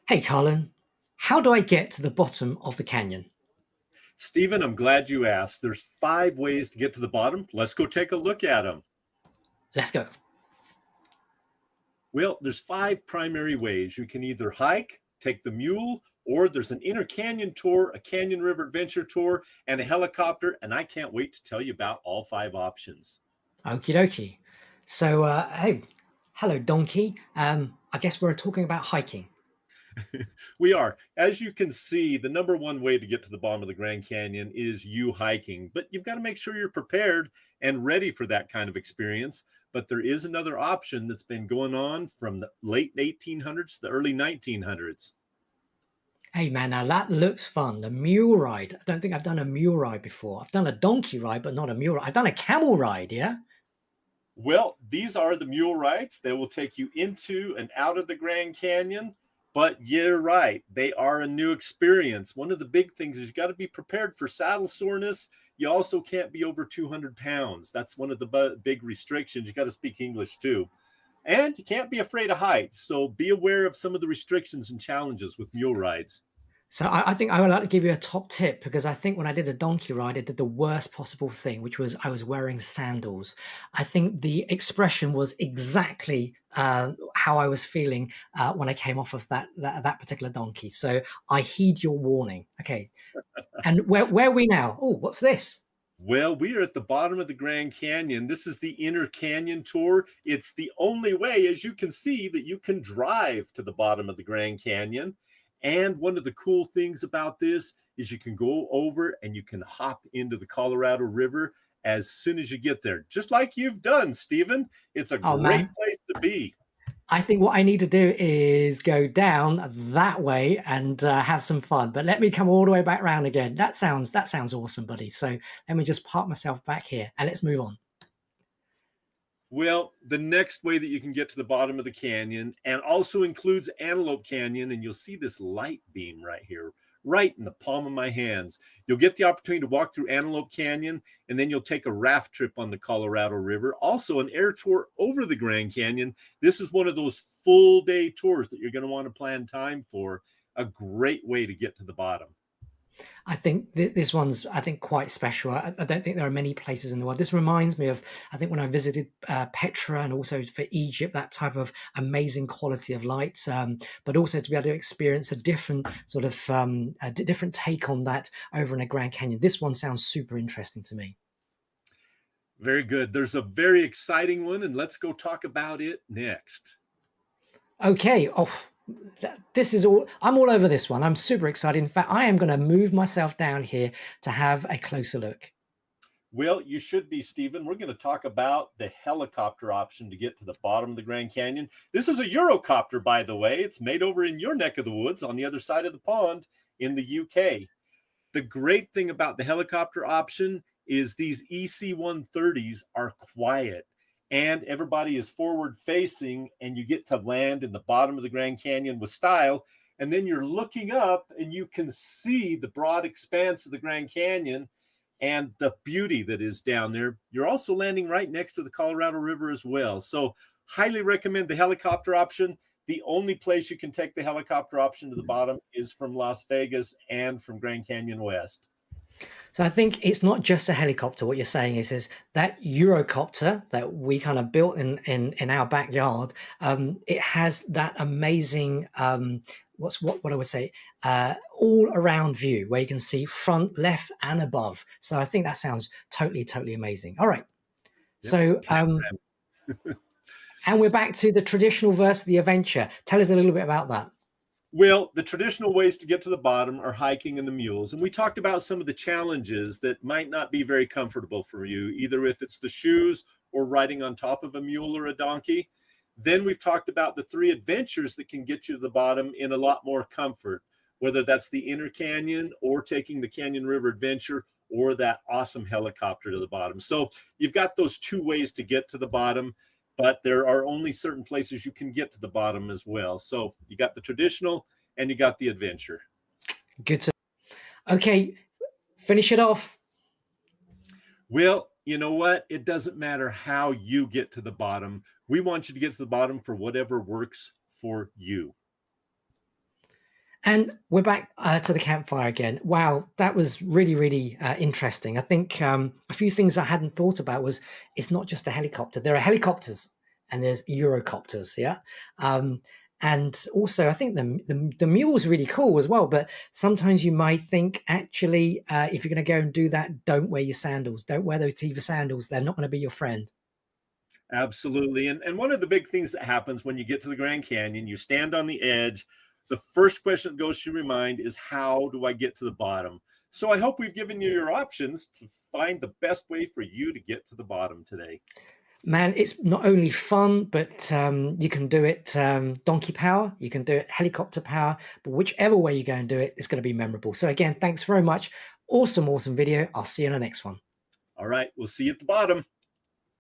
Hey, Karlyn, how do I get to the bottom of the canyon? Steven, I'm glad you asked. There's 5 ways to get to the bottom. Let's go take a look at them. Let's go. Well, there's 5 primary ways. You can either hike, take the mule, or there's an inner canyon tour, a canyon river adventure tour, and a helicopter. And I can't wait to tell you about all 5 options. Okie dokie. So, hey, hello, donkey. I guess we're talking about hiking. We are. As you can see, the number one way to get to the bottom of the Grand Canyon is you hiking, but you've got to make sure you're prepared and ready for that kind of experience. But there is another option that's been going on from the late 1800s to the early 1900s. Hey, man, now that looks fun. The mule ride. I don't think I've done a mule ride before. I've done a donkey ride, but not a mule ride. I've done a camel ride, yeah? Well, these are the mule rides. They will take you into and out of the Grand Canyon. But you're right, they are a new experience. One of the big things is you got to be prepared for saddle soreness. You also can't be over 200 pounds. That's one of the big restrictions. You got to speak English too. And you can't be afraid of heights. So be aware of some of the restrictions and challenges with mule rides. So I think I would like to give you a top tip because I think when I did a donkey ride, I did the worst possible thing, which was I was wearing sandals. I think the expression was exactly how I was feeling when I came off of that particular donkey. So I heed your warning. Okay, and where are we now? Oh, what's this? Well, we are at the bottom of the Grand Canyon. This is the Inner Canyon Tour. It's the only way, as you can see, that you can drive to the bottom of the Grand Canyon. And one of the cool things about this is you can go over and you can hop into the Colorado River as soon as you get there, just like you've done, Stephen. It's a Oh great man, place to be. I think what I need to do is go down that way and have some fun. But let me come all the way back round again. That sounds awesome, buddy. So let me just park myself back here and let's move on. Well, the next way that you can get to the bottom of the canyon and also includes Antelope Canyon, and you'll see this light beam right here, right in the palm of my hands. You'll get the opportunity to walk through Antelope Canyon, and then you'll take a raft trip on the Colorado River, also an air tour over the Grand Canyon. This is one of those full day tours that you're going to want to plan time for. A great way to get to the bottom. I think this one's, I think, quite special. I don't think there are many places in the world. This reminds me of, I think, when I visited Petra and also for Egypt, that type of amazing quality of light, but also to be able to experience a different sort of different take on that over in a Grand Canyon. This one sounds super interesting to me. Very good. There's a very exciting one, and let's go talk about it next. Okay. Oh, this is all. I'm all over this one. I'm super excited. In fact, I am going to move myself down here to have a closer look. Well, you should be, Stephen. We're going to talk about the helicopter option to get to the bottom of the Grand Canyon. This is a Eurocopter, by the way. It's made over in your neck of the woods on the other side of the pond in the UK. The great thing about the helicopter option is these EC-130s are quiet and everybody is forward facing, and you get to land in the bottom of the Grand Canyon with style. And then you're looking up and you can see the broad expanse of the Grand Canyon and the beauty that is down there. You're also landing right next to the Colorado River as well. So highly recommend the helicopter option. The only place you can take the helicopter option to the bottom is from Las Vegas and from Grand Canyon West. So I think it's not just a helicopter. What you're saying is that Eurocopter that we kind of built in our backyard. It has that amazing what I would say all around view where you can see front, left, and above. So I think that sounds totally amazing. All right. Yep. So and we're back to the traditional versus the adventure. Tell us a little bit about that. Well, the traditional ways to get to the bottom are hiking and the mules. And we talked about some of the challenges that might not be very comfortable for you, either if it's the shoes or riding on top of a mule or a donkey. Then we've talked about the 3 adventures that can get you to the bottom in a lot more comfort, whether that's the inner canyon or taking the Canyon River adventure or that awesome helicopter to the bottom. So you've got those 2 ways to get to the bottom, but there are only certain places you can get to the bottom as well. So you got the traditional and you got the adventure. Good to. Okay, finish it off. Well, you know what? It doesn't matter how you get to the bottom. We want you to get to the bottom for whatever works for you. And we're back to the campfire again. Wow, that was really, really interesting. I think a few things I hadn't thought about was it's not just a helicopter. There are helicopters and there's Eurocopters, yeah. And also, I think the mule's really cool as well. But sometimes you might think, actually, if you're going to go and do that, don't wear your sandals. Don't wear those Teva sandals. They're not going to be your friend. Absolutely. And one of the big things that happens when you get to the Grand Canyon, you stand on the edge. The first question that goes through your mind is, how do I get to the bottom? So I hope we've given you your options to find the best way for you to get to the bottom today. Man, it's not only fun, but you can do it donkey power, you can do it helicopter power, but whichever way you go and do it, it's going to be memorable. So again, thanks very much. Awesome, awesome video. I'll see you in the next one. All right. We'll see you at the bottom.